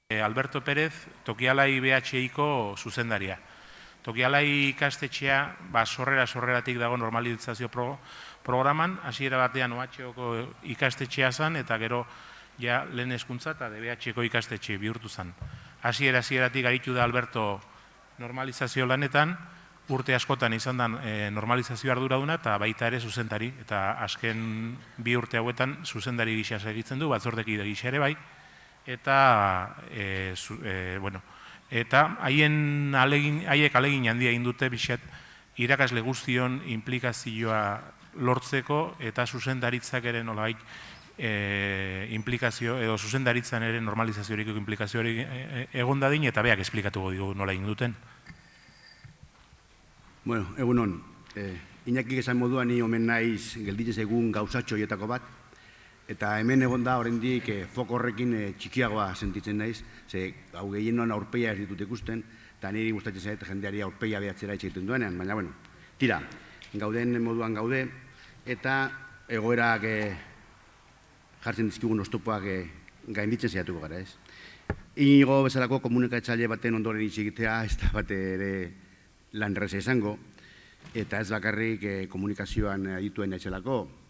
Alberto Pérez, Tokialai BHIko zuzendaria. Tokialai ikastetxea sorreratik dago normalizazio programan, hasiera batean OHko ikastetxea zen, eta gero lehen hezkuntza eta DBHko ikastetxe bihurtu zen. Hasieratik aritu da Alberto normalizazio lanetan, urte askotan izan da normalizazio arduraduna eta baita ere zuzendari, eta azken 2 urte hauetan zuzendari gisa segitzen du, batzordekide gisa ere bai, eta haiek alegin handia egin dute bixet irakasle guztion implikazioa lortzeko eta zuzendaritzak ere nolabait implikazio edo zuzendaritzan ere normalizaziorik implikazio hori egon dadin eta beak esplikatuko digu nola egin duten. Bueno, egunon, Iñakik esan moduan ni omen naiz gelditzen egun gauzatxo horietako bat, eta hemen egon da oraindik foko horrekin txikiagoa sentitzen naiz, ze hau gehienoan aurpeia ez ditut ikusten, eta niri gustatzen zait jendeari aurpeia behatzera itxaiten duenean, baina, bueno, tira, gauden moduan gaude, eta egoerak jartzen dizkigun oztopoak gainditzen saiatuko gara, ez? Inigo bezalako komunikatzaile baten ondoren itxigitea, ez da bat ere lan erraza izango, eta ez bakarrik komunikazioan adituen etxelako,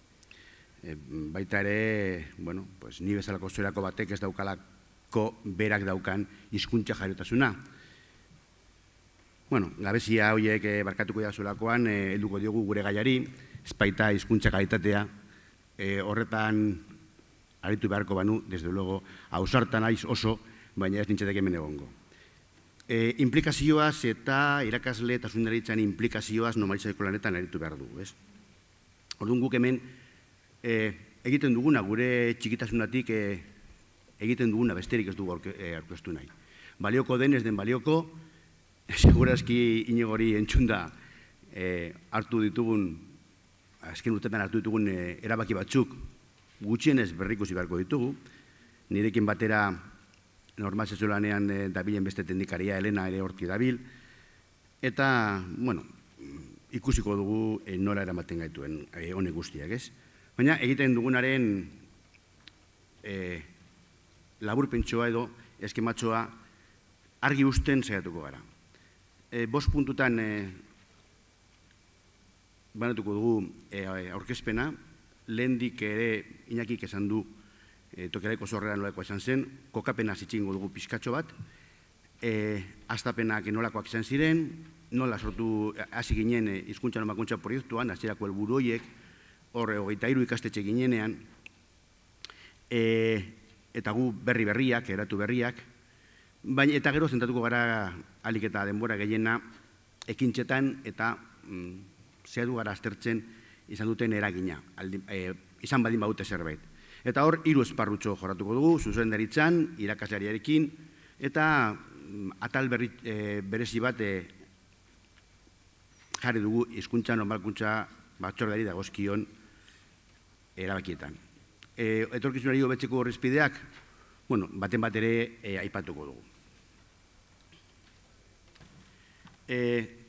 baita ere, bueno, ni bezalako zuerako batek ez daukalako berak daukan hizkuntza jaiotasuna. Bueno, gabezia horiek barkatuko da zuelakoan, helduko diogu gure gaiari, ez baita hizkuntza kalitatea, horretan aritu beharko banu, desde luego, ausartan naiz oso, baina ez nintzatek hemen egongo. Implikazioaz eta irakasle eta zuzendaritzan implikazioaz normalizatzeko lanetan aritu behar dugu, ez? Orduan guk hemen egiten duguna, gure txikitasunatik egiten duguna besterik ez dugu aurkeztu nahi. Balioko den ez den balioko, segurazki Inigori entzunda hartu ditugun, azken urtetan hartu ditugun erabaki batzuk gutxienez berrikusi beharko ditugu, nirekin batera normalizazio lanean dabilen beste teknikaria Elena ere horti dabil, eta, bueno, ikusiko dugu nola eramaten gaituen honek guztiak, ez? Baina egiten dugunaren laburpentsoa edo eskematxoa argi usten saiatuko gara. 5 puntutan banatuko dugu aurkezpena, lehendik ere Iñakik esan du Tokialaiko sorrera nolakoa izan zen, kokapena zitxingo dugu pizkatxo bat, hastapenak nolakoak izan ziren, nola sortu hasi ginen hizkuntza normalkuntza proiektuan, hasierako helburu horiek, horre 23 ikastetxe ginenean, eta gu berriak, eratu berriak, eta gero zentatuko gara alik eta denbora gehiena ekintzetan eta zehatu gara aztertzen izan duten eragina, izan badin baute zerbait. Eta hor, 3 esparrutxo jorratuko dugu, zuzendaritzan, irakasleariarekin, eta atal berezi bat jarri dugu hizkuntza normalkuntza batzordeari dagozkion erabakietan. Etorkizunari hobetzeko horrezpideak, bueno, baten bat ere aipatuko dugu.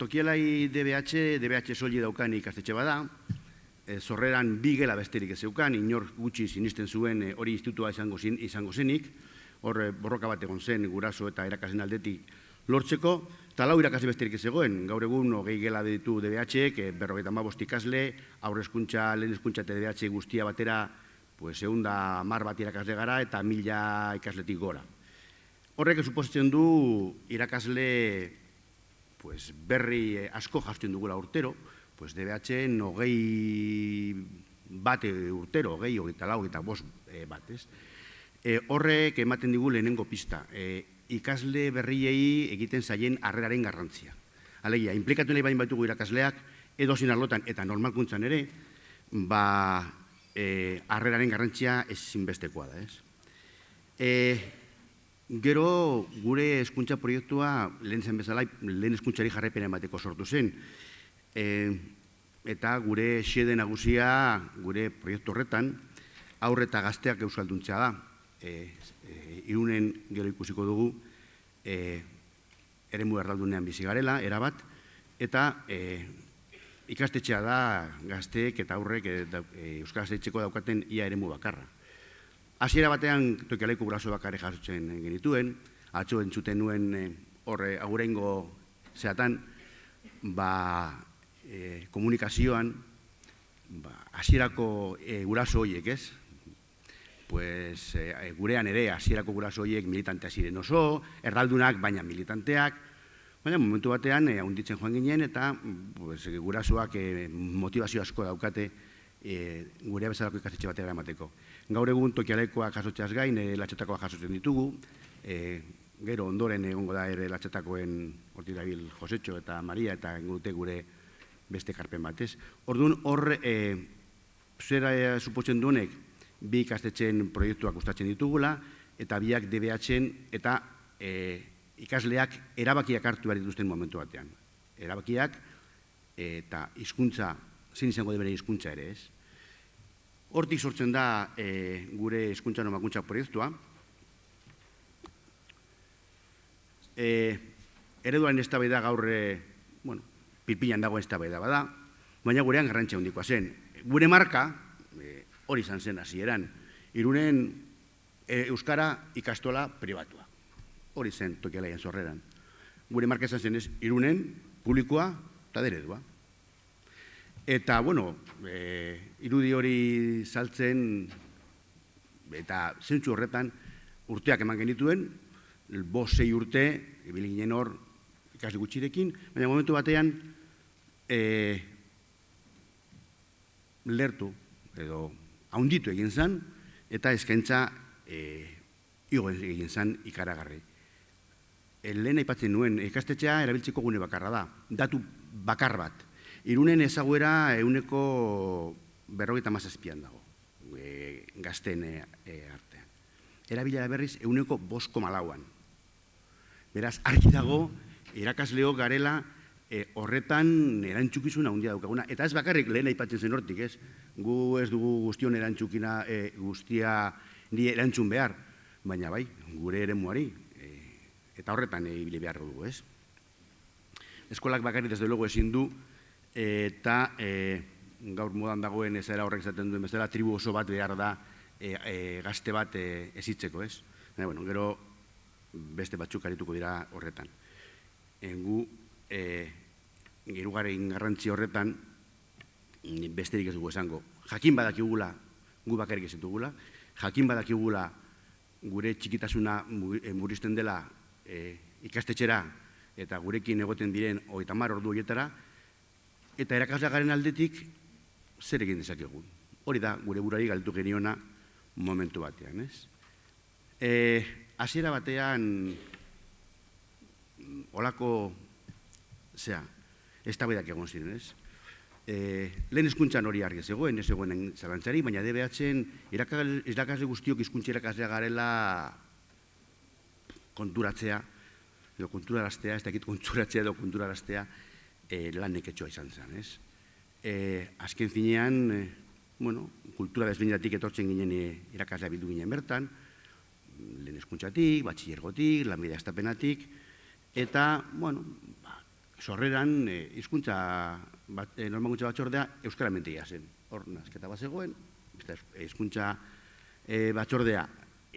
Tokialai DBH soli daukan ikastetxe bada, sorreran 2 gela besterik ez zeukan, inor gutxi sinisten zuen hori institutua izango zenik, hor borroka bat egon zen guraso eta erakasen aldetik lortzeko, eta 4 irakasle besterik ez zegoen, gaur egun 20 gela ditu DBH-ek, 55 ikasle, aurre hezkuntza, lehen hezkuntza eta DBH guztia batera, 110 bat irakasle gara eta 1000 ikasletik gora. Horrek suposatzen du irakasle berri asko jartzen dugula urtero, DBH-en 20 bat urtero, 24 bat, ez? Horrek ematen digu lehenengo pista, ikasle berriei egiten zaien harreraren garrantzia. Alegia, implikatu nahi bain baitugu irakasleak, edozein arlotan eta normalkuntzan ere, harreraren garrantzia ezinbestekoa da, ez? Gero, gure hezkuntza proiektua, lehen zen bezala, lehen hezkuntzari jarraipena emateko sortu zen, eta gure xede nagusia, gure proiektu horretan, haur eta gazteak euskalduntzea da. Irunen gero ikusiko dugu, eremu erraldunean bizi garela, erabat, eta ikastetxea da gazteek eta aurrek euskaraz eitzeko daukaten ia eremu bakarra. Hasiera batean Tokialaiko guraso bakarrik jasotzen genituen, atzo entzuten nuen horre agurengo zeatan, komunikazioan, hasierako guraso horiek, ez? Pues gurean ere hasierako guraso horiek militanteak ziren oso, erdaldunak baina militanteak, baina momentu batean handitzen joan ginen eta gurasoak motivazio asko daukate gurea bezalako ikastetxe batera emateko. Gaur egun Tokialekoak jasotzeaz gain, Latxatakoak jasotzen ditugu, gero ondoren egongo da ere Latxatakoen hortik dabil Josetxo eta Maria eta dute gure beste karpen batez. Orduan hor, zera supotzen duenek, bi ikastetxeen proiektuak gustatzen ditugula, eta biak DBH-en eta ikasleak erabakiak hartu behar dituzten momentu batean. Erabakiak eta hizkuntza, zein izango debere hizkuntza ere ez. Hortik sortzen da gure hizkuntza nomakuntza proiektua. Ereduaren eztabaida gaur, pilpilan dagoen eztabaida bada, baina gurean garrantzia handikoa zen. Gure marka, hori izan zen hasieran, Irunen euskara ikastola pribatua. Hori zen Tokialaien sorreran. Gure marka izan zen ez, Irunen publikoa eta eredua. Eta, irudi hori saltzen eta zentzu horretan urteak eman genituen, 5-6 urte, ibili ginen hor ikasle gutxirekin, baina momentu batean lertu edo haunditu egin zen eta eskaintza igo egin zen ikaragarri. Lehen aipatzen nuen, ikastetxea erabiltzeko gune bakarra da, datu bakar bat. Irunen ezaguera 57% dago, gazteen artean. Erabilera berriz 5,4%. Beraz, argi dago, irakasleok garela horretan erantzukizuna handia daukaguna. Eta ez bakarrik lehen aipatzen zen hortik, ez? Gu ez dugu guztion erantzukina guztia erantzun behar, baina bai, gure eremuari, eta horretan ibili behar dugu, ez? Eskolak bakarrik desde luego ezin du, eta gaur modan dagoen ezera horrek izaten duen bezala, tribu oso bat behar da gazte bat ezitzeko, ez? Gero beste batzuk arituko dira horretan. Gu hirugarren garrantzi horretan besterik ez dugu esango. Jakin badakigula, gu bakarrik ez dugula, jakin badakigula gure txikitasuna murrizten dela ikastetxera eta gurekin egoten diren 30 ordu horietara, eta erakaslearen aldetik zer egin dezakegun. Hori da gure burari galdetu geniona momentu batean, ez? Hasiera batean olako eztabaidak egon ziren, ez? Lehen hezkuntzan hori argi zegoen, ez zegoen zalantzari, baina DBH-en irakasle guztiok hizkuntza irakaslea garela konturatzea, edo konturaraztea, ez dakit konturatzea edo konturaraztea lan neketxoa izan zen, ez? Azken finean, kultura desberdinatik etortzen ginen irakaslea bildu ginen bertan, lehen hezkuntzatik, batxilergotik, lanbide hastapena,tik, eta, sorreran hizkuntza normalkuntza batzordea euskara mentegia zen. Hor, nazketa bat zegoen, hizkuntza batzordea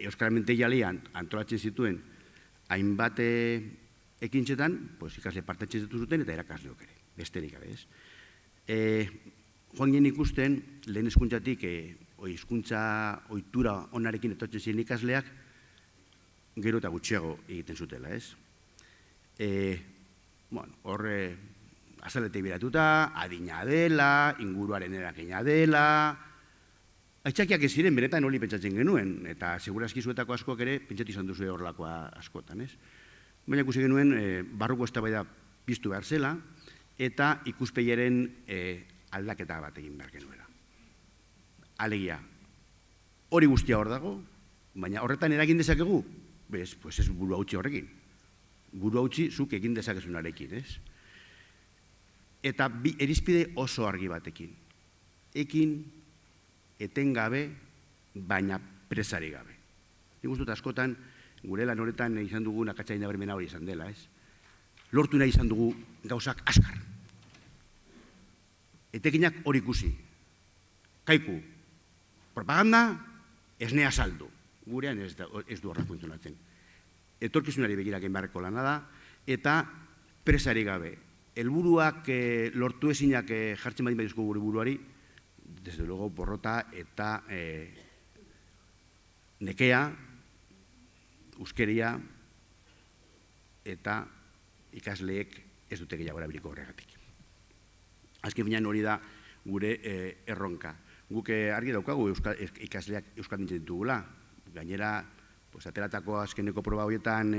euskara mentegia lian antolatzen zituen hainbat ekintzetan, ikasle partatzen zuten eta irakasleok ere, besterik gabe, ez? Joan ginen ikusten, lehen hezkuntzatik hizkuntza ohitura onarekin etortzen ziren ikasleak, gero eta gutxiago egiten zutela, ez? Horre azaletek biratuta, adina dela, inguruaren eragina dela, aitzakiak ez ziren, benetan hori pentsatzen genuen, eta segurazki zuetako askoak ere pentsatu izan duzu horrelakoa askotan, ez? Baina ikusi genuen, barruko eztabaida piztu behar zela, eta ikuspegiaren aldaketa bat egin behar genuela. Alegia, hori guztia hor dago, baina horretan eragin dezakegu? Bez, ez buru hautsi horrekin. Buru hautsi zuk egin dezakezunarekin, ez? Eta irizpide oso argi batekin. Ekin, etengabe, baina presari gabe. Nik uste dut askotan, gure lan horretan izan dugu nakatzain nabarmena hori izan dela, ez? Lortu nahi izan dugu gauzak askar. Etekinak hori ikusi. Kaiku, propaganda, esnea saldu. Gurean ez du horrak funtzionatzen. etorkizunari begirak enbarreko lana da, eta presari gabe. Helburuak lortu ezinak jartzen badin badizko gure buruari, desde luego porrota eta nekea, euskeria eta ikasleek ez dute gehiago erabiliko horregatik. Azken finean hori da gure erronka. Guk argi daukagu ikasleak euskalduntzen ditugula. Gainera, ateratako azkeneko proba horietan,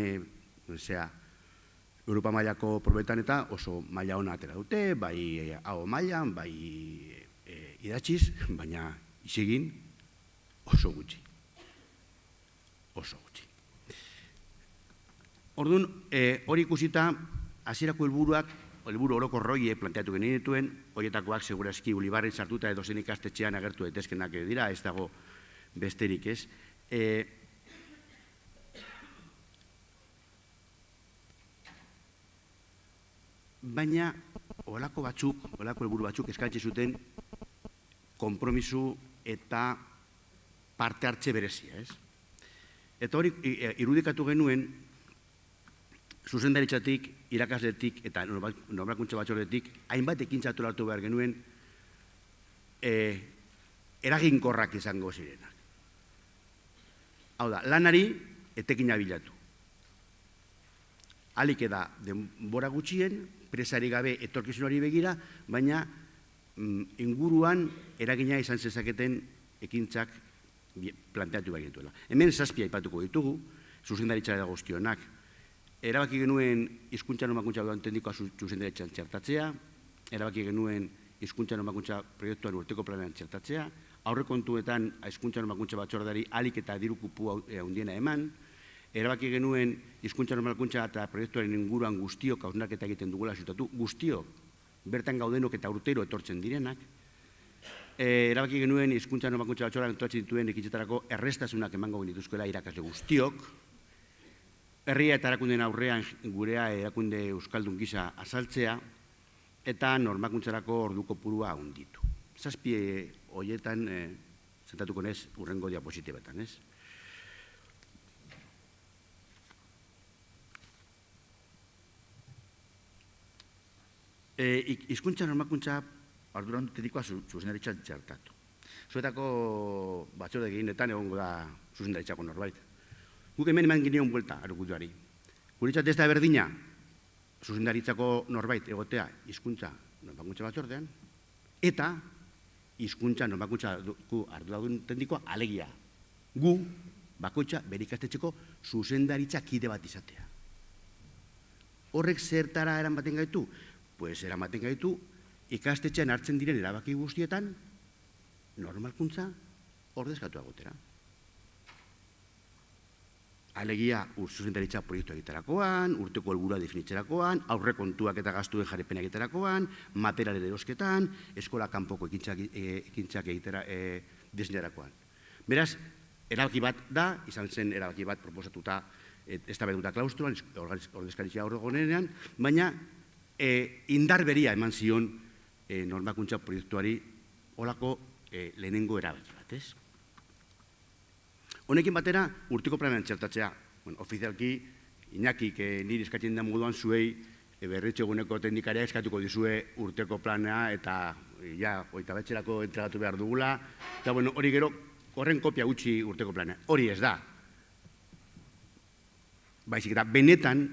Europa mailako probetan eta oso maila ona atera dute, bai hau mailan, bai idatziz, baina isegin oso gutxi. Oso gutxi. Orduan, hori ikusita, hasierako helburu orokorroie planteatu genituen, horietakoak segurazki Ulibarren sartuta edo zen ikastetxean agertu daitezkenak dira, ez dago besterik ez. Baina, holako helburu batzuk eskaintze zuten konpromisu eta parte hartze berezia, ez? Eta hori irudikatu genuen, zuzendaritzatik, irakasletik eta normalkuntza batzordetik, hainbat ekintza hartu behar genuen eraginkorrak izango zirenak. Hau da, lanari etekina bilatu. Alik eda denbora gutxien, presari gabe etorkizunari begira, baina inguruan eragina izan zezaketen ekintzak planteatu behar dituela. Hemen 7 aipatuko ditugu, zuzendaritza da guztionak. Erabaki genuen hizkuntza normalkuntza tendikoa zuzendaritzan txertatzea, erabaki genuen hizkuntza normalkuntza proiektuan urteko planean txertatzea, aurrekontuetan hizkuntza normalkuntza batzordeari alik eta diru kupu handiena eman, erabaki genuen hizkuntza normalkuntza eta proiektuaren inguruan guztiok hausnarketa egiten dugula zutatu, guztiok bertan gaudenok eta urtero etortzen direnak, erabaki genuen hizkuntza normalkuntza batzordean antolatzen dituen ekintzetarako errestasunak emango genituzkoela irakasle guztiok, herria eta erakundeen aurrean gurea erakunde euskaldun gisa azaltzea eta normakuntzarako orduko purua handitu. 7 horietan zentatuko nez urrengo diapositibetan, ez? Hizkuntza normakuntza arduran tendikoa zuzendaritzan txertatu. Zuetako batzorde gehinetan egongo da zuzendaritzako norbait. Guk hemen eman gineon buelta argudioari. Guretzat ez da berdina zuzendaritzako norbait egotea hizkuntza normakuntza batzordean eta hizkuntza normakuntza arduradun tendikoa alegia. Gu bakoitza bere ikastetxeko zuzendaritza kide bat izatea. Horrek zertara eramaten gaitu? Pues eramaten gaitu ikastetxean hartzen diren erabaki guztietan normalkuntza ordezkatu agotera. Alegia zuzendaritza proiektu egiterakoan, urteko helburua definitzerakoan, aurrekontuak eta gastuen jarripena egiterakoan, materialen erosketan, eskola kanpoko ekintzak egitera diseinerakoan. Beraz, erabaki bat da, izan zen erabaki bat proposatuta eztabaiduta klaustroan, ordezkaritza aurregonean, baina indar beria eman zion normakuntza proiektuari holako lehenengo erabaki bat, ez? Honekin batera, urteko planean txertatzea. Ofizialki, Iñakik niri eskatzen den moduan zuei berritxo eguneko teknikaria eskatuko dizue urteko planea eta hogeita batxerako entregatu behar dugula. Eta hori gero, horren kopia gutxi urteko planea. Hori ez da. Baizik eta benetan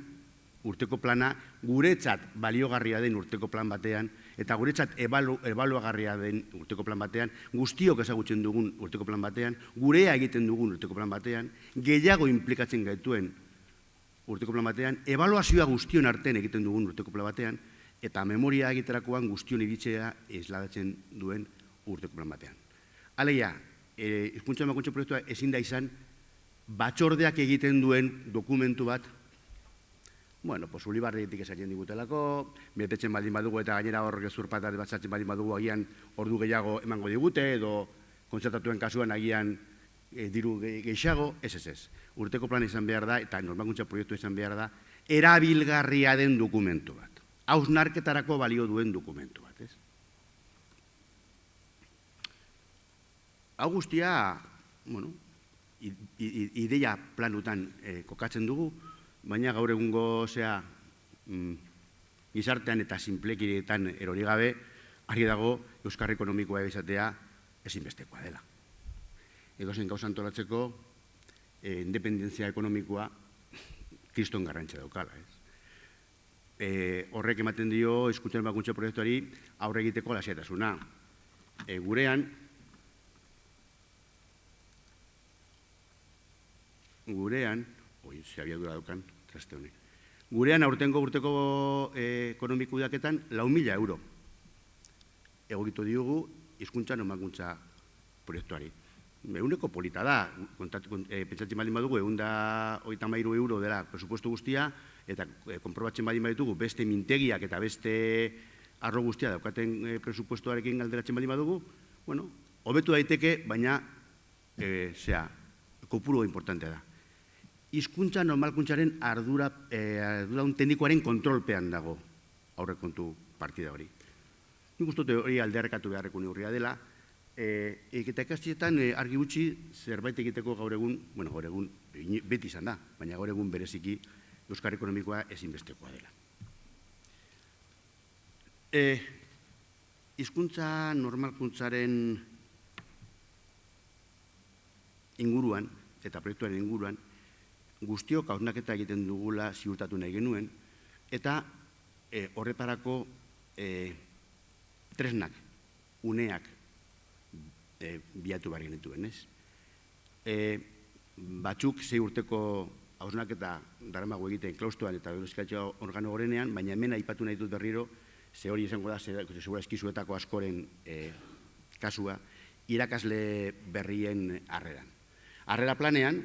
urteko plana guretzat baliogarria den urteko plan batean eta guretzat ebaluagarria den urteko plan batean, guztiok ezagutzen dugun urteko plan batean, gurea egiten dugun urteko plan batean, gehiago implikatzen gaituen urteko plan batean, ebaluazioa guztion artean egiten dugun urteko plan batean, eta memoria egiterakoan guztion iritzea esladatzen duen urteko plan batean. Alegia, hizkuntza normakuntza proiektua ezin da izan batzordeak egiten duen dokumentu bat. Ulibarretik esaten digutelako, betetzen baldin badugu eta gainera hor gezur patat batzatzen baldin badugu agian ordu gehiago emango digute edo kontzertatuen kasuan agian diru gehiago, ez. Urteko plan izan behar da eta normakuntza proiektu izan behar da erabilgarria den dokumentu bat. Hausnarketarako balio duen dokumentu bat, ez? Hau guztia, ideia planutan kokatzen dugu, baina gaur egungo gizartean eta sinplekietan erori gabe, argi dago Euskal Ekonomikoa izatea ezinbestekoa dela. Edozein gauza antolatzeko, independentzia ekonomikoa kriston garrantzia daukala. Horrek ematen dio hizkuntzaren ebakuntza proiektuari aurre egiteko lasaitasuna. Gurean aurtengo urteko ekonomiko kudeaketan 4.000 euro egokitu diogu hizkuntza normalkuntza proiektuari. Eguneko polita da, pentsatzen baldin badugu, 133 euro dela presupuesto guztia, eta konprobatzen baldin baditugu beste mintegiak eta beste arlo guztia daukaten presupuestoarekin alderatzen baldin badugu, hobetu daiteke, baina kopuru importantea da. Hizkuntza normalkuntzaren ardura teknikoaren kontrolpean dago aurrekontu partida hori. Nik uste dut hori alderrekatu beharreko neurria dela, eta ikastetxeetan argi gutxi zerbait egiteko gaur egun beti izan da, baina gaur egun bereziki Euskal Ekonomikoa ezinbestekoa dela. Hizkuntza normalkuntzaren inguruan eta proiektuaren inguruan guztiok hausnarketa egiten dugula ziurtatu nahi genuen, eta horretarako tresnak, uneak bilatu behar genituen, ez? Batzuk 6 urteko hausnarketa daramago egiten klaustuan eta euskaldun organo gorenean, baina hemen aipatu nahi dut berriro, ze hori izango da, segura eskizuetako askoren kasua, irakasle berrien harreran. Harrera planean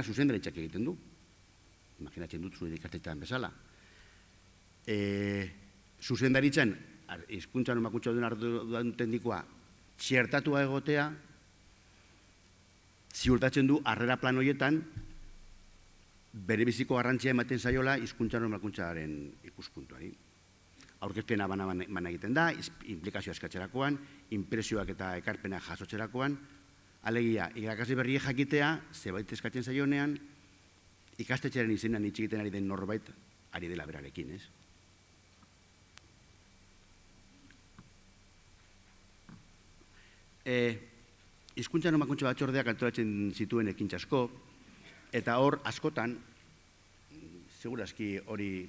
zuzendaritzak egiten du. Imaginatzen dut zure ikastetxean bezala. Zuzendaritzan, hizkuntza normalkuntza duen arduradun teknikoa txertatua egotea, ziurtatzen du harrera plan horietan berebiziko garrantzia ematen zaiola hizkuntza normalkuntzaren ikuspuntuari. Aurkezpena bana egiten da, implikazioa eskatzerakoan, inpresioak eta ekarpenak jasotzerakoan, alegia, irakasle berriek jakitea, zebait eskatzen zaionean, ikastetxearen izenean hitz egiten ari den norbait ari dela berarekin, ez? Hizkuntza normalkuntza batzordeak antolatzen zituen ekintza asko, eta hor askotan, segurazki hori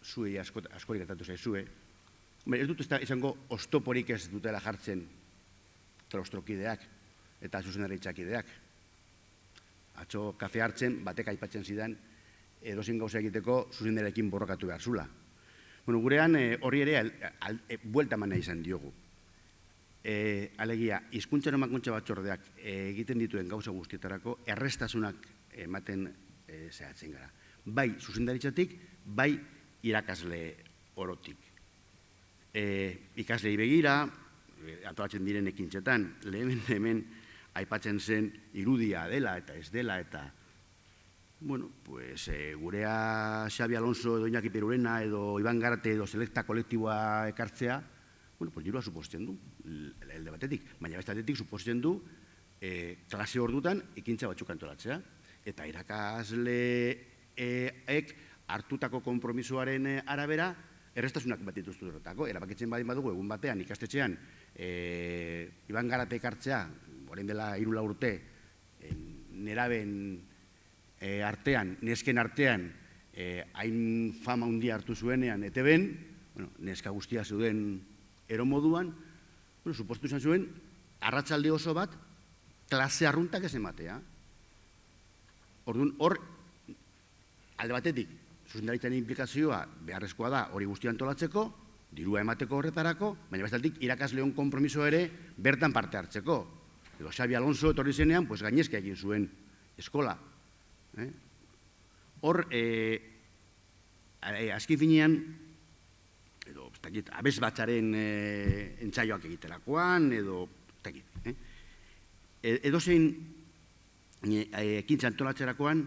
zuei askori gertatu zaizue, ez dut izango oztoporik ez dutela jartzen klaustrokideak eta zuzendaritzakideak. Atzo kafe hartzen, batek aipatzen zidan, edozein gauza egiteko zuzendarekin borrokatu behar zula. Gurean hori ere buelta mana izan diogu. Alegia, hizkuntza normalkuntza batzordeak egiten dituen gauza guztietarako errestasunak ematen zehatzen gara. Bai zuzendaritzatik, bai irakasle orotik. Ikaslei begira, antolatzen diren ekintzetan, hemen aipatzen zen irudia dela eta ez dela eta gurea Xabi Alonso edo Iñaki Perurena edo Iban Garate edo selekta kolektiboa ekartzea, dirua suposten du, elde batetik, baina bestatetik suposten du klase ordutan ekintza batzuk antolatzea. Eta irakasleek hartutako konpromisoaren arabera errestasunak bat dituztu horretako. Erabakitzen badin badugu egun batean ikastetxean Iban Garate ekartzea, orain dela 3 urte, neraben artean, nesken artean, hain fama handia hartu zuenean ETB-en, neska guztia zeuden eromoduan, supostu izan zuen, arratsalde oso bat, klase arruntak ez ematea. Orduan, hor, alde batetik, zuzendaritzaren implikazioa beharrezkoa da hori guztia antolatzeko, dirua emateko horretarako, baina bestaldetik irakasleon konpromiso ere bertan parte hartzeko. Edo Xabi Alonso etorri zenean, gainezka egin zuen eskola. Hor, azken finean, edo, abez batzaren entzaioak egiterakoan, edo, edozein ekintza antolatzerakoan,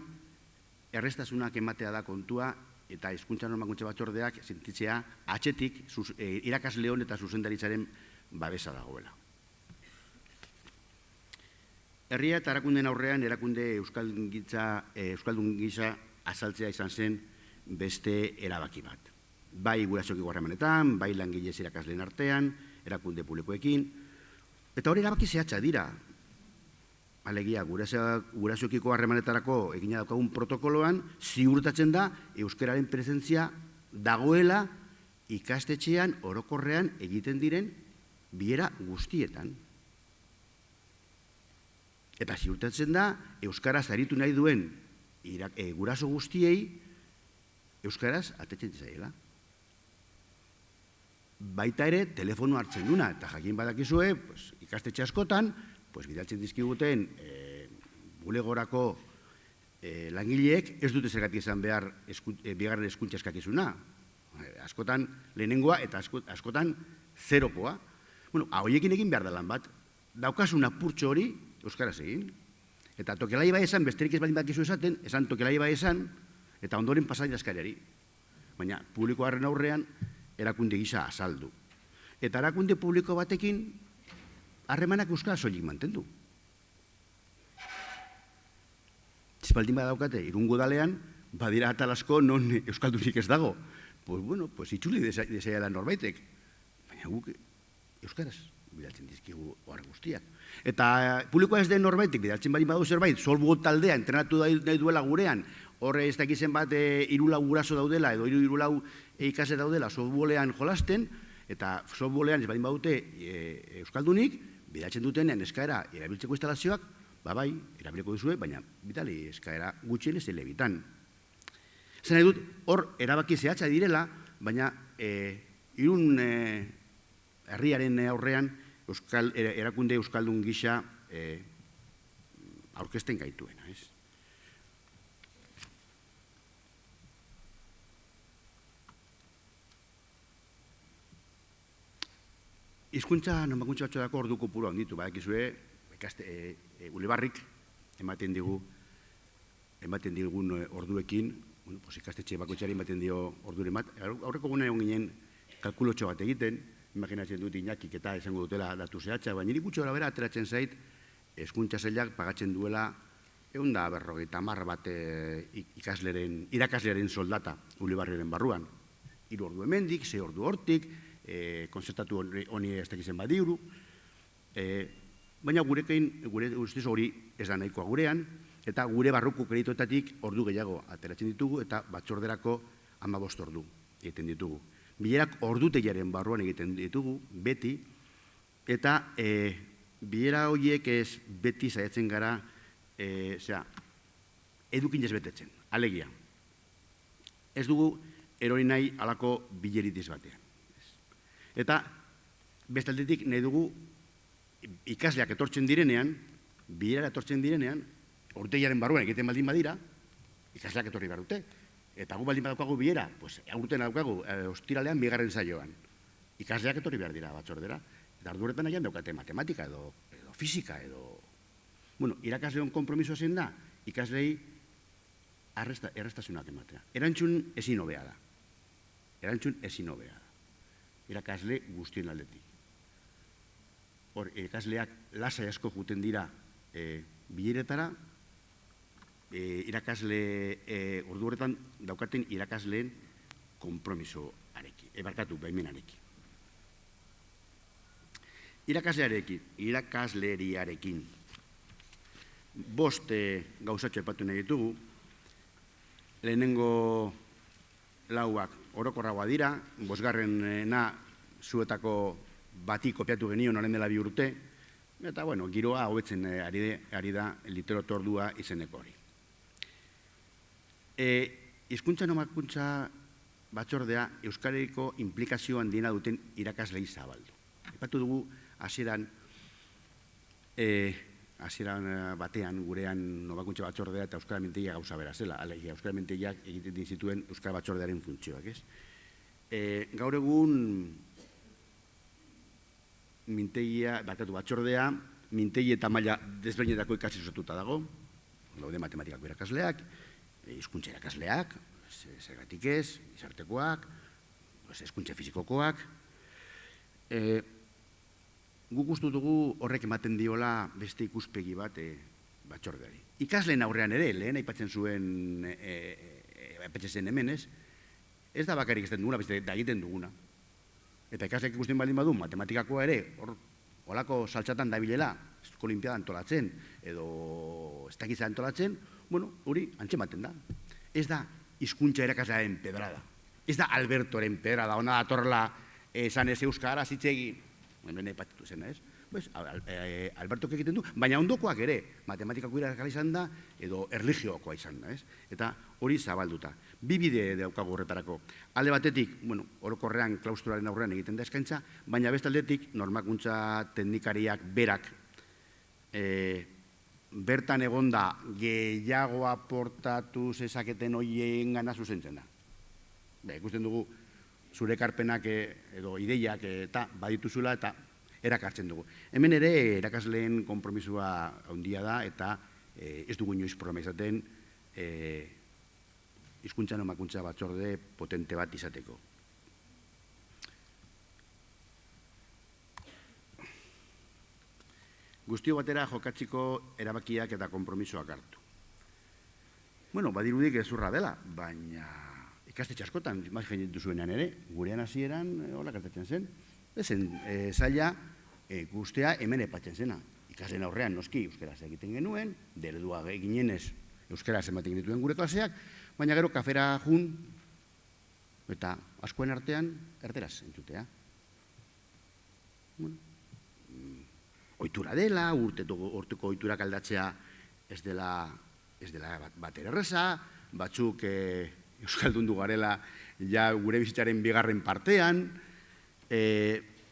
errestasunak ematea da kontua eta hizkuntza normalkuntza batzordeak sentitzea atzetik irakasleon eta zuzendaritzaren babesa dagoela. Herria eta erakundeen aurrean erakunde euskaldun gisa azaltzea izan zen beste erabaki bat. Bai gurasoekiko harremanetan, bai langile irakasleen artean, erakunde publikoekin, eta hori erabaki zehatza dira. Alegia, gurasoekiko harremanetarako egina daukagun protokoloan, ziurtatzen da euskararen presentzia dagoela ikastetxean orokorrean egiten diren bilera guztietan. Eta ziurtatzen da euskaraz aritu nahi duen guraso guztiei euskaraz atetzen zaiela. Baita ere, telefono hartzen duna, eta jakin badakizue, ikastetxe askotan, bidaltzen dizkiguten bulegorako langileek ez dute zergatik izan behar bigarren hezkuntza eskakizuna. Askotan lehenengoa eta askotan zerokoa. Horiekin egin behar da lan bat. Daukasun apurtxo hori euskaraz egin. Eta tokelai bai esan, besterik ez baldin bakizu esaten, esan tokelai bai esan, eta ondoren pasatzen askariari. Baina publikoaren aurrean erakunde gisa azaldu. Eta erakunde publiko batekin harremanak euskara soilik mantendu. Zipaldin badaukate, Irungo udalean, badira atal asko non euskaldunik ez dago. Itzuli desaiala norbaitek. Baina guk euskaraz bidaltzen dizkigu hor guztiak. Eta publikoa ez den norbaitek bidaltzen baldin badu zerbait, solbugot taldea entrenatu nahi duela gurean, horre ez dakizen bat 3-4 guraso daudela edo 3-4 ikasle daudela softballean jolasten, eta softballean ez baldin badute euskaldunik, bidaltzen dutenen eskaera erabiltzeko instalazioak, bai, erabiliko duzue, baina bitali eskaera gutxien ez elebitan. Zer nahi dut, hor erabaki zehatza direla, baina Irun herriaren aurrean erakunde euskaldun gisa aurkezten gaituena, ez? Hizkuntza normakuntza batzuetako ordu kopuru handitu, badakizue, Ulebarrik ematen digun orduekin, ikastetxe bakoitzari ematen dio orduren bat. Aurreko gune egon ginen kalkulotxo bat egiten, imaginatzen dut Iñakik eta esango dutela datu zehatza, baina nik gutxo bera ateratzen zait, hezkuntza sailak pagatzen duela 150 bat irakaslearen soldata Ulebarriaren barruan. 3 ordu hemendik, 6 ordu hortik, konzertatu honi ez dakizen badiuru, baina gure ustez hori ez da nahikoa gurean, eta gure barruko kreditoetatik ordu gehiago ateratzen ditugu, eta batzorderako 15 ordu egiten ditugu. Bilerak ordutegiaren barruan egiten ditugu, beti, eta bilera horiek ez beti saiatzen gara, edukin ez betetzen, alegia. Ez dugu erori nahi alako bileritiz batean. Eta bestaldetik nahi dugu ikasleak etortzen direnean, bilerara etortzen direnean, ordutegiaren barruan egiten baldin badira, ikasleak etorri behar dute. Eta gu baldin badaukagu bilera, aurten daukagu, ostiralean bigarren saioan. Ikasleak etorri behar dira batzordera. Eta arduretan nahian daukate matematika edo fisika edo... Irakasleon konpromisoa zen da, ikaslei errestasunak ematea. Erantzun ezin hobea da. Irakasle guztien aldetik. Hor, ikasleak lasai asko juten dira bileretara, irakasle, ordu horretan daukaten irakasleen konpromisoarekin, baimenarekin. Irakasleriarekin. 5 gauzatxo epatu nahi ditugu, lehenengo 4 orokorragoa dira, 5. zuetako bati kopiatu genion orain dela 2 urte, eta, giroa hobetzen ari da literatordua izeneko hori. Hizkuntza normakuntza batzordea euskariko implikazio handiena duten irakaslei zabaldu. Epatu dugu hasieran batean gurean normakuntza batzordea eta euskara mintegia gauza bera zela, alegia euskara mintegiak egiten zituen euskara batzordearen funtzioak, ez? Gaur egun batzordea, mintegi eta maila desberdinetako ikasi osatuta dago, daude matematikako irakasleak, hizkuntza irakasleak, zergatik ez, izartekoak, hizkuntza fizikokoak. Guk uste dugu horrek ematen diola beste ikuspegi bat batzordeari. Ikasleen aurrean ere, lehen aipatzen zuen, aipatzen zen hemen, ez da bakarrik ez duguna, beste da egiten duguna. Eta ikasleak ikusten baldin badu, matematikakoa ere, holako saltxatan dabilela, olimpiada antolatzen, edo ez dakitza antolatzen, hori antzematen da. Ez da hizkuntza irakaslearen pedrada. Ez da Albertoren pedrada, ona datorrela esan ez euskara zitzegi, hemen aipatu zena, ez? Albertok egiten du, baina ondokoak ere, matematikako irakasle izan da, edo erlijiokoa izan da, ez? Eta hori zabalduta. Bi bide daukagu horretarako. Alde batetik, orokorrean klausturaren aurrean egiten da eskaintza, baina beste aldetik, normakuntza teknikariak berak, bertan egonda gehiago aportatu zezaketen horien gana zuzentzen da. Ikusten dugu, zure ekarpenak edo ideiak eta badituzula eta erakartzen dugu. Hemen ere, erakasleen konpromisua handia da eta ez dugu inoiz problema izaten hizkuntza normakuntza batzorde potente bat izateko. Guztio batera jokatziko erabakiak eta konpromisoak hartu. Badirudik gezurra dela, baina ikastetxe askotan, imaginen duzuenean ere, gurean hasieran hola gertatzen zen. Ezen, zaila guztia hemen epatzen zena. Ikasleen aurrean noski euskaraz egiten genuen, deredua eginenez euskaraz ematen dituen gure klaseak, baina gero kafera jun eta askoen artean erderaz entzutea. Ohitura dela, urteko ohiturak aldatzea ez dela batere erreza, batzuk euskaldundu garela ja gure bizitzaren bigarren partean,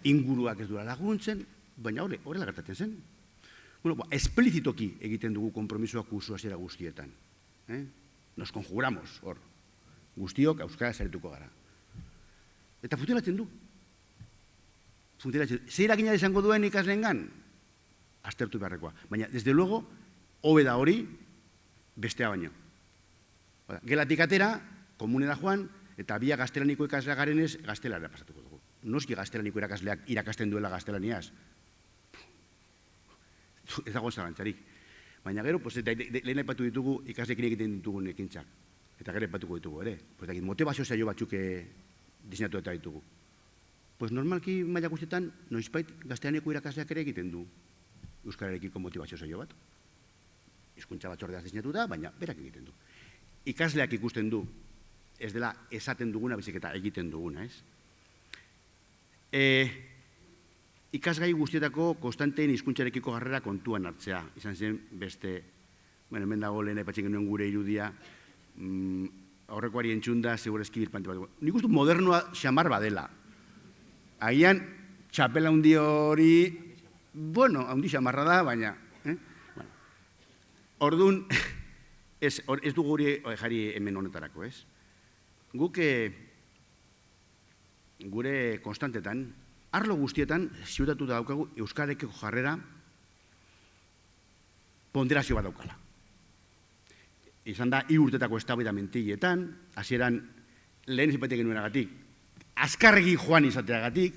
inguruak ez duela laguntzen, baina horrela gertatzen zen. Esplizitoki egiten dugu konpromisoak kursu hasiera guztietan. Nos conjuramos, hor. Guztiok euskara zaretuko gara. Eta funtzionatzen du. Zer eragina izango duen ikasleengan? Aztertu beharrekoa. Baina, desde luego, hobe da hori, bestea baino. Gelatik atera, komunera joan, eta bia gaztelaniko ikaslea garenez, gaztelara pasatuko dugu. Noski gaztelaniko irakasleak irakasten duela gaztelaniaz. Ez dago zalantzarik. Baina gero, lehen aipatu ditugu ikaslekin egiten ditugun ekintzak. Eta gero aipatuko ditugu ere. Motibazio zailo batzuk diseinatu eta ditugu. Normalki maila guztietan, noizbait gaztelaniko irakasleak ere egiten du euskararekiko motibazio zailo bat. Hizkuntza batzordeaz diseinatu da, baina berak egiten du. Ikasleak ikusten du, ez dela esaten duguna, baizik eta egiten duguna, ez? Ikasgai guztietako konstanteen hizkuntzarekiko jarrera kontuan hartzea. Izan zen beste, hemen dago lehen aipatzen genuen gure irudia, aurrekoari entzunda, segurezki birpante bat. Nik uste modernoa xamar badela. Agian, txapela handi hori, handi xamarra da, baina. Orduan, ez dugu hori jarri hemen honetarako, ez? Guk gure konstantetan, arlo guztietan ziurtatu da daukagu euskarekiko jarrera ponderazio bat daukala. Izan da, 3 urtetako eztabaida mentilietan, hasieran lehen zipatik genuenagatik, azkarregi joan izateagatik,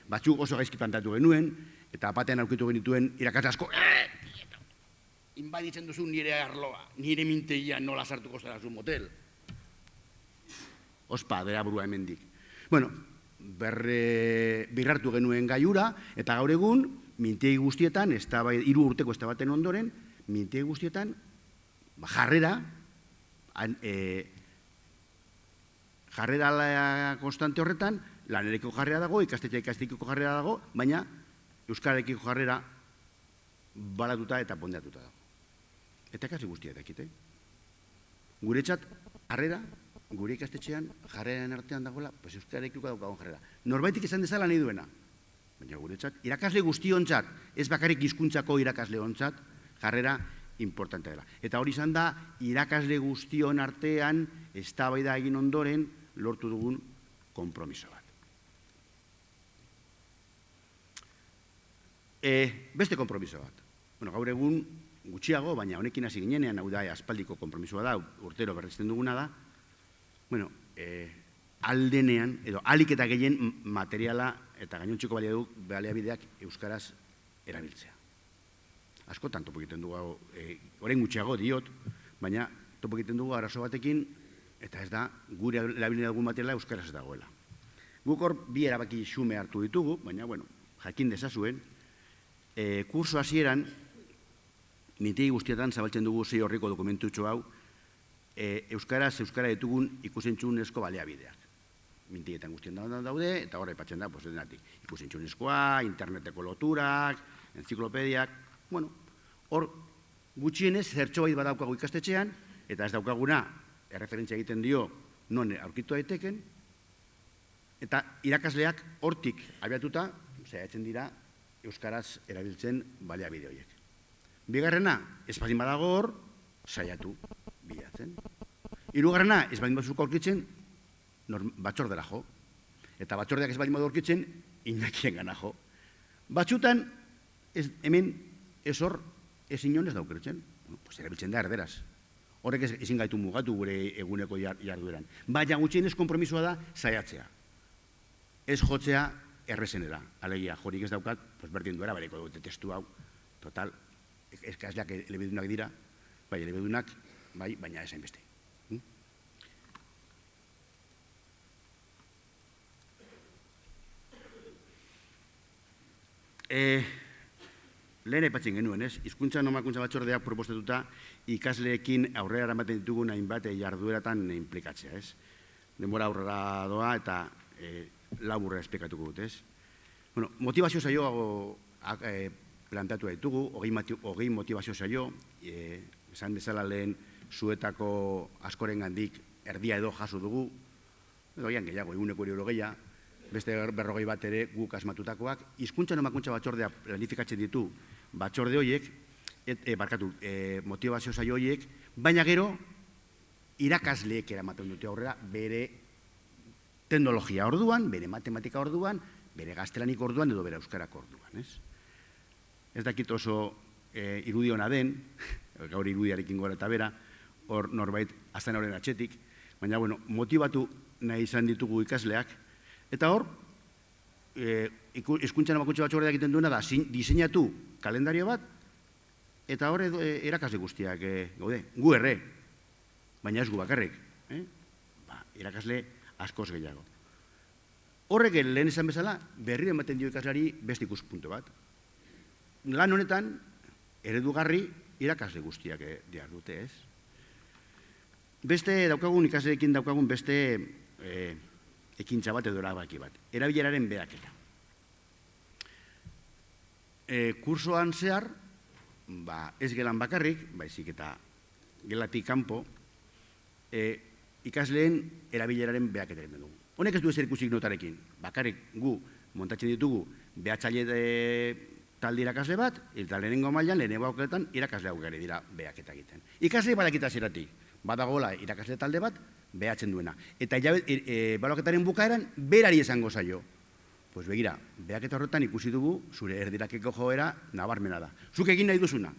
batzuk oso gaizki plantatu genuen, eta batean aurkitu genituen irakasle asko, inbaditzen duzu nire arloa, nire mintegia nola sartuko zara zu motel. Ospa, dera burua hemendik. Birrartu genuen gaiura, eta gaur egun, mintegi guztietan, 3 urteko eztabaidaten ondoren, mintegi guztietan, jarrera konstante horretan, lanerekiko jarrera dago, ikastetxeko jarrera dago, baina euskararekiko jarrera balatuta eta ponderatuta dago. Eta ikasle guztia dakite. Guretzat, jarrera, gure ikastetxean, jarreraren artean dagoela, euskararekiko daukagon jarrera. Norbaitik esan dezala nahi duena. Baina guretzat, irakasle guztiontzat, ez bakarrik hizkuntzako irakasle ontzat, jarrera importante dela. Eta hori izan da, irakasle guztion artean, eztabaida egin ondoren, lortu dugun konpromiso bat. Beste konpromiso bat. Gaur egun gutxiago, baina honekin hasi ginenean, hau da, aspaldiko konpromisoa da, urtero berrezten duguna da, aldenean, edo alik eta gehien materiala eta gainontzeko baliabideak euskaraz erabiltzea. askotan topo egiten dugu, orain gutxiago diot, baina topo egiten dugu arazo batekin, eta ez da, gure erabilin dugun materiala euskaraz ez dagoela. Guk hor bi erabaki xume hartu ditugu, baina, bueno, jakin dezazuen, kurso hasieran, mintegi guztietan zabaltzen dugu 6 horriko dokumentutxo hau, euskara ditugun ikusentzunezko baliabideak. Mintegietan guztien daude, eta horra aipatzen da, denatik, ikusentzunezkoa, interneteko loturak, enziklopediak, bueno, hor gutxienez zertxobait badaukagu ikastetxean, eta ez daukaguna erreferentzia egiten dio non aurkitu daiteken, eta irakasleak hortik abiatuta, saiatzen dira euskaraz erabiltzen baliabide horiek. Bigarrena, ez baldin badago hor, saiatu bilatzen. Hirugarrena, ez baldin baduzu aurkitzen, batzordera jo. Eta batzordeak ez baldin badu aurkitzen, Iñakien gana jo. Batzutan, hemen ez hor, ez inon ez daukertzen. Erabiltzen da erderaz. Horrek ezin gaitu mugatu gure eguneko jardueran. Baina gutxienez konpromisoa da saiatzea. Ez jotzea errezenera. Alegia, jorik ez daukat, berdin duera, bereko dute testu hau, total, ikasleak elebidunak dira, bai, elebidunak, bai, baina esain beste. Lehen aipatzen genuen, ez? Hizkuntza nomakuntza batzordeak proposatuta ikasleekin aurrera eramaten ditugun hainbat jardueratan inplikatzea, ez? Denbora aurrera doa eta laburra esplikatuko dut, ez? Bueno, motivazio saioago planteatu ditugu, 20 motivazio saio, esan bezala lehen zuetako askoren gandik erdia edo jaso dugu, edo gehiago, eguneko 60, beste 40 bat ere guk asmatutakoak, hizkuntza nomakuntza batzordea planifikatzen ditu batzorde horiek, motivazio saio horiek, baina gero irakasleek eramaten dute aurrera bere teknologia orduan, bere matematika orduan, bere gaztelanik orduan edo bere euskarako orduan, ez? Ez dakit oso irudiona den, gaur irudiarekin gora eta bera, hor norbait azten horren atxetik, baina, bueno, motibatu nahi izan ditugu ikasleak, eta hor, hizkuntza nomakuntza batzordea egiten duena da, diseinatu kalendario bat, eta hor erakasle guztiak gaude, gu erre, baina ez gu bakarrik, irakasle askoz gehiago. Horrek lehen esan bezala, berriro ematen dio ikasleari beste ikuspuntu bat. Lan honetan, eredugarri irakasle guztiak diar dute, ez? Beste daukagun ikasleekin daukagun beste ekintza bat edo erabaki bat. Erabileraren behaketa. Kursoan zehar, ez gelan bakarrik, baizik eta gelatik kanpo, ikasleen erabileraren behaketa egiten dugu. Honek ez du ezer ikusik notarekin. Bakarrik gu montatzen ditugu behatzaile talde irakasle bat, eta lehenengo mailan, lehenengo aukeretan, irakasle aukere dira behaketa egiten. Ikasle badakita zeratik, badagoela irakasle talde bat, behatzen duena. Eta baloketaren bukaeran, berari esango zaio. Pues begira, behaketa horretan ikusi dugu, zure erdirakeko joera nabarmena da. Zuk egin nahi duzuna.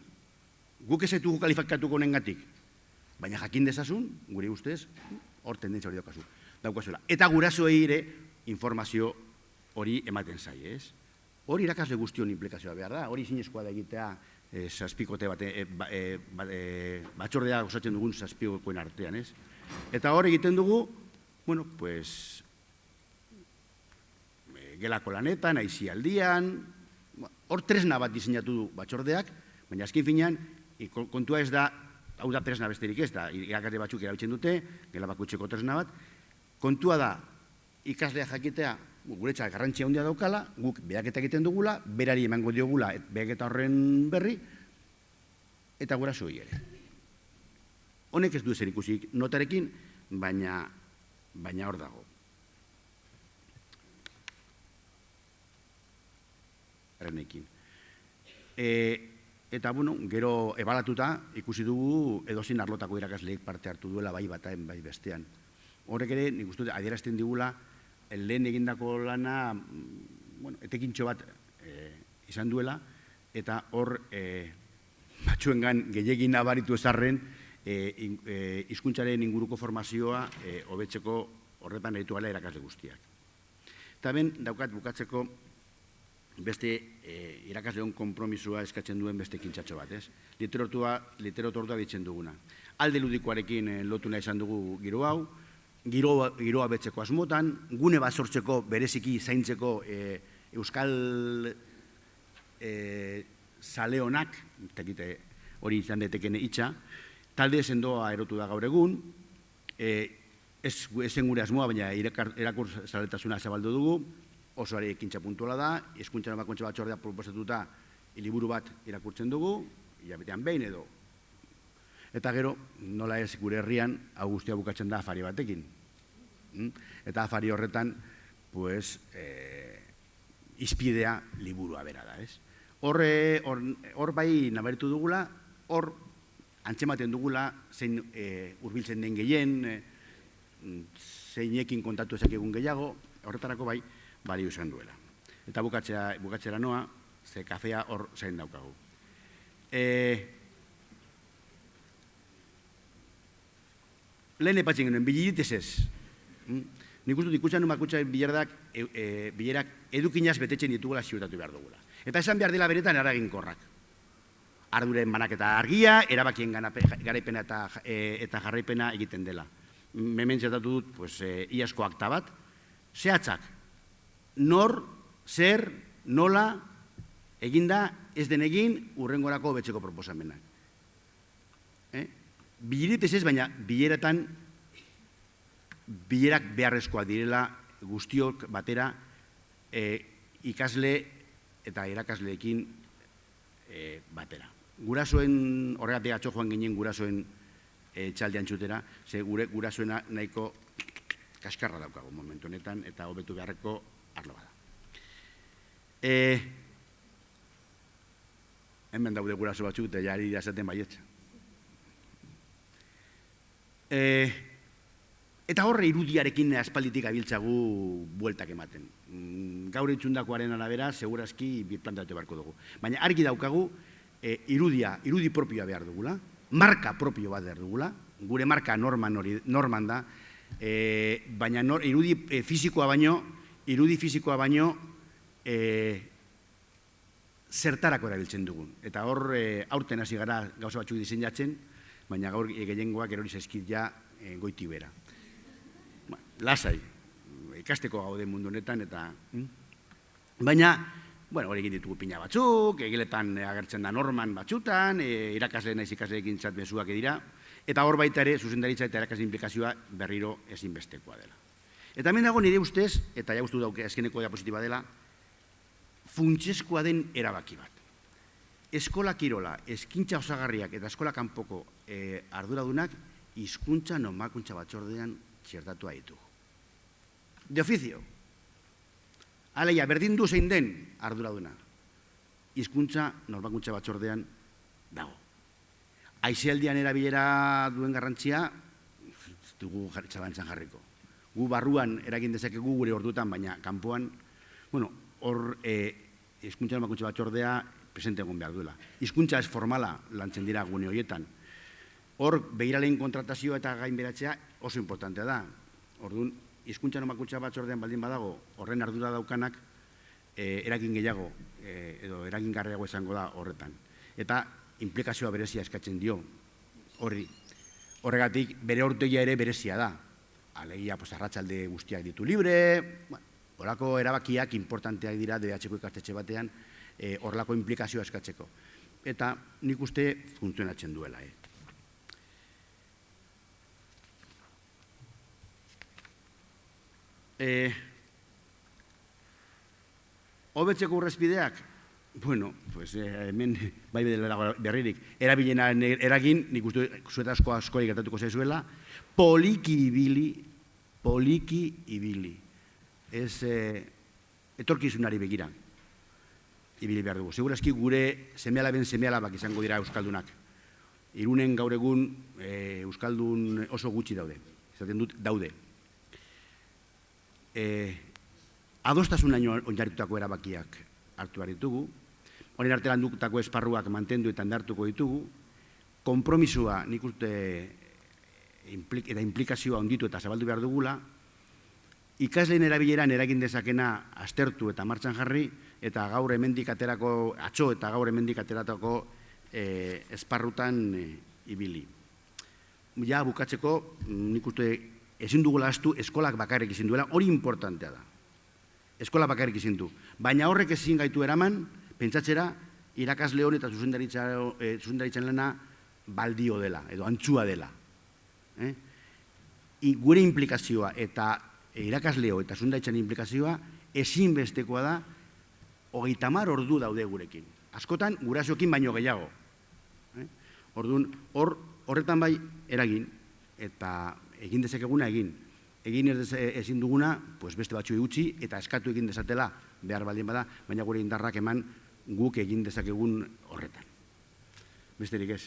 Guk ez etugu kalifikatuko nengatik. Baina jakin dezazun, gure ustez, hor tendentzia hori daukazuela. Eta gurasoei ere informazio hori ematen zai, ez? Hori irakasle guztion implikazioa behar da, hori zinezkoa da egitea zazpikote batzordea osatzen dugun zazpikoen artean, ez? Eta hor egiten dugu, bueno, pues, gelako lanetan, aizialdian, hor tresna bat diseinatu du batzordeak, baina azken finean, kontua ez da, hau da tresna besterik ez da, irakasle batzuk erabiltzen dute, gela bakutzeko tresna bat, kontua da, ikaslea jakitea, guretzat garrantzia handia daukala, guk behaketa egiten dugula, berari emango diogula behaketa horren berri, eta gurasoei ere. Honek ez du ezer ikusik notarekin, baina hor dago. Errenekin. Eta, bueno, gero ebalatuta ikusi dugu edozein arlotako irakasleek parte hartu duela bai bataen bai bestean. Horrek ere, nik uste adierazten digula, lehen egindako lana, etekintxo bat izan duela, eta hor batzuengan gehiagin nabaritu ezarren hizkuntzaren inguruko formazioa hobetzeko horretan ditu gala irakasle guztiak. Eta ben, daukat bukatzeko beste irakasleon konpromisua eskatzen duen beste kintzatxo bat, ez? Literaturtua ditzen duguna. Alde ludikoarekin lotu nahi izan dugu giro hau, giroa betzeko asmotan, gune bat sortzeko bereziki zaintzeko euskal zaleonak, hori izan deteken itxa, talde sendoa erotu da gaur egun, ezen gure asmoa, baina irakur zaletasuna zabaldu dugu, oso ari ekintza puntuala da, hezkuntza normakuntza batzordea proposatuta liburu bat irakurtzen dugu, hilabetean behin edo. Eta gero, nola ez gure herrian, hau guztia bukatzen da afari batekin. Eta afari horretan, izpidea liburua bera da, ez? Hor bai nabaritu dugula, hor antzematen dugula, zein hurbiltzen den gehien, zeinekin kontatu ezakegun gehiago, horretarako bai, balio izan duela. Eta bukatzera noa, ze kafea hor zain daukagu. Lehen epatzen genuen, biliritez ez. Nik uste dut ikutzen numakutza bilerak edukinaz betetzen ditugula ziurtatu behar dugula. Eta esan behar dela beretan eraginkorrak. Arduren banaketa argia, erabakien garaipena eta jarraipena egiten dela. Hemen zertatu dut, iazko akta bat, zehatzak, nor, zer, nola, eginda, ez den egin, urrengorako betzeko proposamenak. Bileritez ez, baina bileretan, bilerak beharrezkoa direla guztiok batera ikasle eta irakasleekin batera. Gurasoen, horregatik atxo joan ginen gurasoen txaldean txutera, ze gurasoena nahiko kaskarra daukagu momentu honetan eta hobetu beharreko arlo bada. Hemen daude guraso batzuk eta jari azaten baietza. Eta horre irudiarekin aspalditik abiltzagu bueltak ematen. Gaur itxundakoaren arabera, segurazki birplantatu beharko dugu. Baina argi daukagu, irudi propioa behar dugula, marka propio bat behar dugula, gure marka norman da, baina irudi fizikoa baino, zertarako erabiltzen dugun. Eta hor, aurten hasi gara gauza batzuk diseinatzen, baina gaur gehiengoak erori zaizkit ja goiti bera. Lasai, ikasteko gaude mundu honetan, eta... Baina, hori egin ditugu pina batzuk, egeletan agertzen da norman batzutan, irakasle naiz ikasleekin txat mezuak dira, eta hor baita ere, zuzendaritza eta irakasle implikazioa berriro ezinbestekoa dela. Eta hemen dago nire ustez, eta ja ustu dauke azkeneko diapositiba dela, funtsezkoa den erabaki bat. Eskola kirola, hezkuntza osagarriak eta eskola kanpoko arduradunak hizkuntza normakuntza batzordean txertatua ditugu. De oficio. Aleia, berdin du zein den arduraduna. Hizkuntza normakuntza batzordean dago. Aizealdian erabilera duen garrantzia, dugu txalantzan jarriko. Gu barruan eragin dezakegu gure ordutan, baina kanpoan, hor hizkuntza normakuntza batzordea presente egon behar duela. Hizkuntza ez formala lantzen dira gune horietan. Hor, begiralein kontratazioa eta gainberatzea oso importantea da. Orduan, hizkuntza normakuntza batzordean baldin badago, horren ardura daukanak eragin gehiago edo eragin garriago esango da horretan. Eta implikazioa berezia eskatzen dio horri. Horregatik, bere ortegia ere berezia da. Alegia, arratsalde guztiak ditu libre, horrelako erabakiak importanteak dira DBH-ko ikastetxe batean horrelako implikazioa eskatzeko. Eta nik uste funtzionatzen duela. Hobetzeko urrezpideak? Hemen bai berririk, erabilenaren eragin, nik uste zueta askori gertatuko zaizuela, poliki ibili. Ez etorkizunari begira ibili behar dugu. Segurazki gure seme-alaben seme-alabak izango dira euskaldunak. Irunen gaur egun euskaldun oso gutxi daude. Izaten dut daude. Adostasunaino oinarritutako erabakiak hartu behar ditugu, horien arte landutako esparruak mantendu eta indartuko ditugu, konpromisua nik uste eta implikazioa onditu eta zabaldu behar dugula, ikasleen erabileran eragin dezakena aztertu eta martxan jarri, eta gaur hemendik aterako, atzo eta gaur hemendik ateratako esparrutan ibili. Ja, bukatzeko, nik uste ezin dugula astu eskolak bakarrik ezin duela, hori importantea da. Eskola bakarrik ezin du. Baina horrek ezin gaitu eraman, pentsatzera, irakasle hon eta zuzendaritzan lana baldio dela, edo antzua dela. Gure implikazioa eta irakasleo eta zuzendaritzan implikazioa ezinbestekoa da 30 ordu daude gurekin. Askotan, gurasoekin baino gehiago. Orduan, horretan bai eragin, eta egin dezakeguna egin. Egin ezin duguna, beste batzuei utzi, eta eskatu egin dezatela behar baldin bada, baina gure indarrak eman guk egin dezakegun horretan. Besterik ez.